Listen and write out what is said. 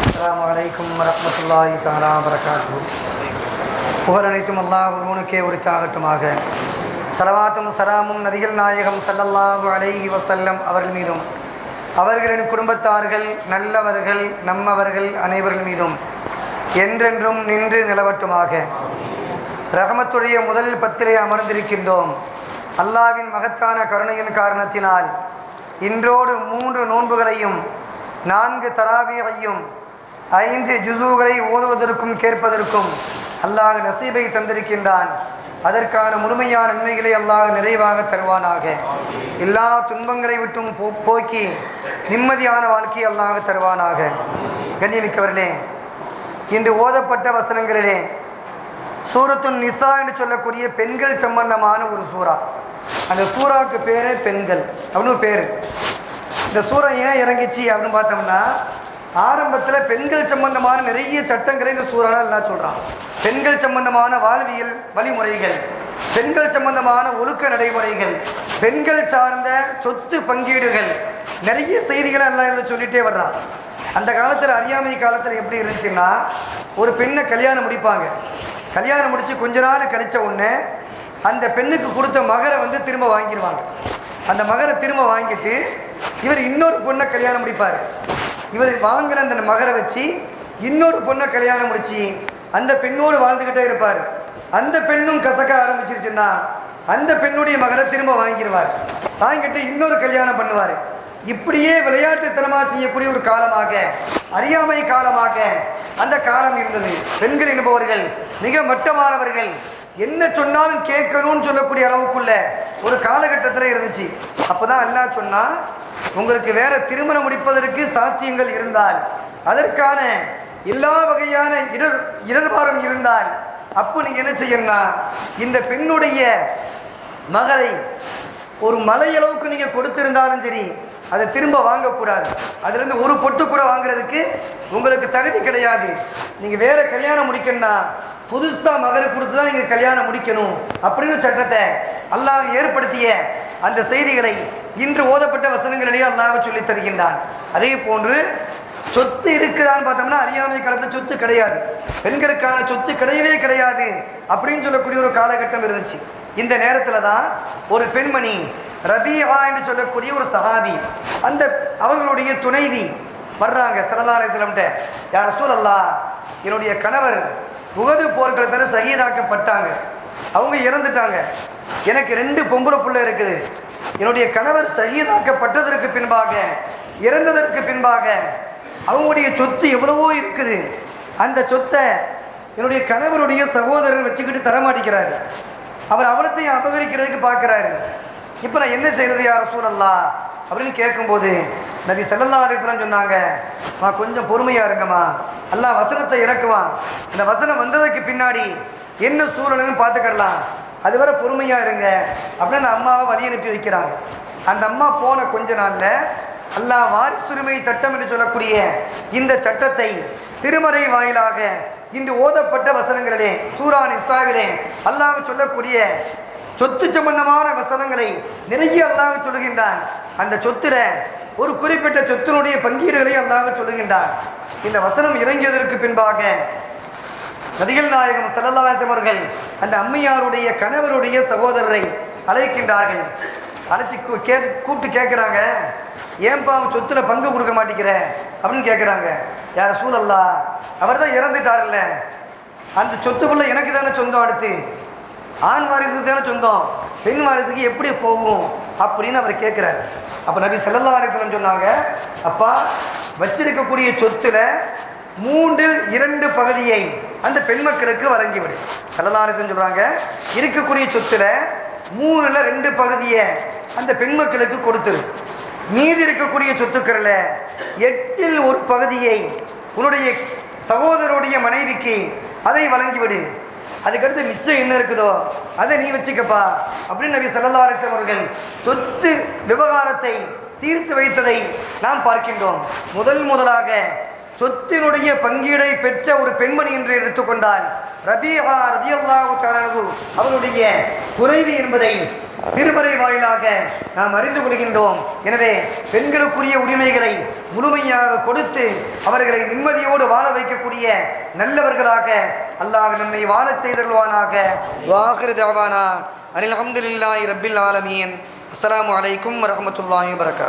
அஸ்ஸலாமு வரஹ்மத்துல்லாஹி தஆலா வபரகாத்துஹு. புகழ் அனைத்தும் அல்லாஹ் ஒருவனுக்கே உரித்தாகட்டுமாக. ஸலவாத்தும் ஸலாமும் நபிகள் நாயகம் ஸல்லல்லாஹு அலைஹி வஸல்லம் அவர்கள் மீதும் அவர்களின் குடும்பத்தார்கள் நல்லவர்கள் நம்மவர்கள் அனைவர்கள் மீதும் என்றென்றும் நின்று நிலவட்டுமாக. ரஹமத்துடைய முதல் பத்திலே அமர்ந்திருக்கின்றோம். அல்லாஹ்வின் மகத்தான கருணையின் காரணத்தினால் இன்றோடு 3 நோன்புகளையும் 4 தராவீகையும் 5 ஜுஸூகளை ஓதுவதற்கும் கேட்பதற்கும் அல்லாஹ் நசீபை தந்திருக்கின்றான். அதற்கான முழுமையான நன்மைகளை அல்லாஹ் நிறைவாக தருவானாக. எல்லா துன்பங்களை விட்டும் போக்கி நிம்மதியான வாழ்க்கையை அல்லாஹ் தருவானாக. கண்ணியமிக்கவர்களே, இன்று ஓதப்பட்ட வசனங்களிலே சூரத்துன் நிசா என்று சொல்லக்கூடிய பெண்கள் சம்பந்தமான ஒரு சூறா. அந்த சூறாவுக்கு பேரே பெண்கள் அப்படின்னு பேர். இந்த சூறா ஏன் இறங்கிச்சு அப்படின்னு பார்த்தோம்னா, ஆரம்பத்தில் பெண்கள் சம்பந்தமான நிறைய சட்டங்களை இந்த சூறால எல்லாம் சொல்கிறான். பெண்கள் சம்பந்தமான வாழ்வியல் வழிமுறைகள், பெண்கள் சம்பந்தமான ஒழுக்க நடைமுறைகள், பெண்கள் சார்ந்த சொத்து பங்கீடுகள், நிறைய செய்திகளை எல்லாம் இதில் சொல்லிகிட்டே வர்றான். அந்த காலத்தில், அறியாமை காலத்தில் எப்படி இருந்துச்சுன்னா, ஒரு பெண்ணை கல்யாணம் முடிப்பாங்க. கல்யாணம் முடித்து கொஞ்ச நாள் கழிச்ச உடனே அந்த பெண்ணுக்கு கொடுத்த மகரை திரும்ப வாங்கிடுவாங்க. அந்த மகரை திரும்ப வாங்கிட்டு இவர் இன்னொரு பொண்ணை கல்யாணம் முடிப்பார். இவர் வாங்கின அந்த மகரை வச்சு இன்னொரு பொண்ணை கல்யாணம் முடித்து அந்த பெண்ணோடு வாழ்ந்துக்கிட்டே இருப்பார். அந்த பெண்ணும் கசக்க ஆரம்பிச்சிருச்சுன்னா அந்த பெண்ணுடைய மகரை திரும்ப வாங்கிடுவார். வாங்கிட்டு இன்னொரு கல்யாணம் பண்ணுவார். இப்படியே விளையாட்டுத்தனமாக செய்யக்கூடிய ஒரு காலமாக, அறியாமை காலமாக அந்த காலம் இருந்தது. பெண்கள் என்பவர்கள் மிக மட்டமானவர்கள், என்ன சொன்னாலும் கேட்கணும்னு சொல்லக்கூடிய அளவுக்குள்ள ஒரு காலகட்டத்தில் இருந்துச்சு. அப்போ தான் அல்லாஹ் சொன்னால், உங்களுக்கு வேற திருமணம் முடிப்பதற்கு சாத்தியங்கள் இருந்தால், அதற்கான எல்லா வகையான இடர்பாரம் இருந்தால், அப்போ நீங்கள் என்ன செய்யணும்னா, இந்த பெண்ணுடைய மகளை ஒரு மலையளவுக்கு நீங்கள் கொடுத்திருந்தாலும் சரி, அதை திரும்ப வாங்கக்கூடாது. அதுலேருந்து ஒரு பொட்டு கூட வாங்குறதுக்கு உங்களுக்கு தகுதி கிடையாது. நீங்கள் வேற கல்யாணம் முடிக்கணும்னா புதுசாக மகரை கொடுத்து தான் நீங்கள் கல்யாணம் முடிக்கணும் அப்படின்னு சட்டத்தை அல்லாஹ் ஏற்படுத்திய அந்த செய்திகளை இன்று ஓதப்பட்ட வசனங்களிலேயே அல்லாஹ் சொல்லித் தருகின்றான். அதே போன்று சொத்து இருக்குதான்னு பார்த்தோம்னா, அறியாமை காலத்தில் சொத்து கிடையாது, பெண்களுக்கான சொத்து கிடையவே கிடையாது அப்படின்னு சொல்லக்கூடிய ஒரு காலகட்டம் இருந்துச்சு. இந்த நேரத்தில் தான் ஒரு பெண்மணி ரபீஆ என்று சொல்லக்கூடிய ஒரு சஹாபி, அந்த அவர்களுடைய துணைவி வர்றாங்க ஸல்லல்லாஹு அலைஹி வஸல்லம். யா ரசூலல்லாஹ், என்னுடைய கணவர் உஹது போர்க்களத்தில் ஷஹீதாக்கப்பட்டாங்க, அவங்க இறந்துட்டாங்க. எனக்கு 2 பொம்பளை பிள்ளை இருக்குது. என்னுடைய கணவர் ஷஹீதாக்கப்பட்டதற்கு பின்பாக, இறந்ததற்கு பின்பாக அவங்களுடைய சொத்து எவ்வளவோ இருக்குது. அந்த சொத்தை என்னுடைய கணவருடைய சகோதரர் வச்சுக்கிட்டு தரமாட்டிக்கிறாரு. அவர் அவலத்தையும் அபகரிக்கிறதுக்கு பார்க்குறாரு. இப்போ நான் என்ன செய்கிறது யா ரசூலல்லாஹ் அப்படின்னு கேட்கும்போது நபி ஸல்லல்லாஹு அலைஹி வஸல்லம் சொன்னாங்க, கொஞ்சம் பொறுமையாக இருங்கம்மா, அல்லாஹ் வசனத்தை இறக்குவான். இந்த வசனம் வந்ததுக்கு பின்னாடி என்ன சூழல்னு பார்த்துக்கலாம், அதுவரை பொறுமையாக இருங்க அப்படின்னு அந்த அம்மாவை வழி அனுப்பி வைக்கிறாங்க. அந்த அம்மா போன கொஞ்ச நாளில் அல்லாஹ் வாரிசுரிமை சட்டம் என்று சொல்லக்கூடிய இந்த சட்டத்தை திருமறை வாயிலாக இன்று ஓதப்பட்ட வசனங்களிலே, சூரா நிசாவிலே அல்லாஹ் சொல்லக்கூடிய சொத்து சம்பந்தமான வசனங்களை நிறைய அல்லாஹ் சொல்லுகின்றான். அந்த சொத்துல ஒரு குறிப்பிட்ட சொத்தினுடைய பங்கீடுகளை அல்லாஹ் சொல்லுகின்றான். இந்த வசனம் இறங்கியதற்கு பின்பாக நபிகள் நாயகம் ஸல்லல்லாஹு அலைஹி வஸல்லம் அவர்கள் அந்த அம்மையாருடைய கணவருடைய சகோதரரை அழைக்கின்றார்கள். அழைச்சி கூப்பிட்டு கேட்குறாங்க, ஏன்பா அவங்க சொத்துல பங்கு கொடுக்க மாட்டேங்கிற அப்படின்னு கேட்குறாங்க. யா ரசூலல்லாஹ், அவர் தான் இறந்துட்டார்ல, அந்த சொத்துக்குள்ள எனக்கு தானே சொந்தம், அடுத்து ஆண் வாரிசுக்கு தானே சொந்தம், பெண் வாரிசுக்கு எப்படி போகும் அப்படின்னு அவர் கேட்குறாரு. அப்போ நபி ஸல்லல்லாஹு அலைஹி வஸல்லம் சொன்னாங்க, அப்பா வச்சிருக்கக்கூடிய சொத்துல 3இல் 2 பகுதியை அந்த பெண் மக்களுக்கு வழங்கிவிடு. ஸல்லல்லாஹு அலைஹி வஸல்லம் சொல்கிறாங்க, இருக்கக்கூடிய சொத்துல 3இல் 2 பகுதியை அந்த பெண் மக்களுக்கு கொடுத்துரு. மீதி இருக்கக்கூடிய சொத்துக்களில் 8இல் 1 பகுதியை உன்னுடைய சகோதரருடைய மனைவிக்கு அதை வழங்கிவிடு. அதுக்கடுத்து மிச்சம் என்ன இருக்குதோ அதை நீ வச்சுக்கப்பா அப்படின்னு நபி ஸல்லல்லாஹு அலைஹி வஸல்லம் அவர்கள் சொத்து விவகாரத்தை தீர்த்து வைத்ததை நாம் பார்க்கின்றோம். முதலாக சொத்தினுடைய பங்கீடை பெற்ற ஒரு பெண்மணி என்று எடுத்துக்கொண்டால் ரபீஆ ரலியல்லாஹு தஆலா அன்ஹு அவருடைய துணைவி என்பதை திருமறை வாயிலாக நாம் அறிந்து கொள்கின்றோம். எனவே பெண்களுக்குரிய உரிமைகளை முழுமையாக கொடுத்து அவர்களை நிம்மதியோடு வாழ வைக்கக்கூடிய நல்லவர்களாக அல்லாஹ் நம்மை வாழச் செய்தருள்வானாக. வாஹிரு தஅவானா அல்ஹம்துலில்லாஹி ரப்பில் ஆலமீன். அஸ்ஸலாமு அலைக்கும் வரஹ்மத்துல்லாஹி வபரகாத்துஹு.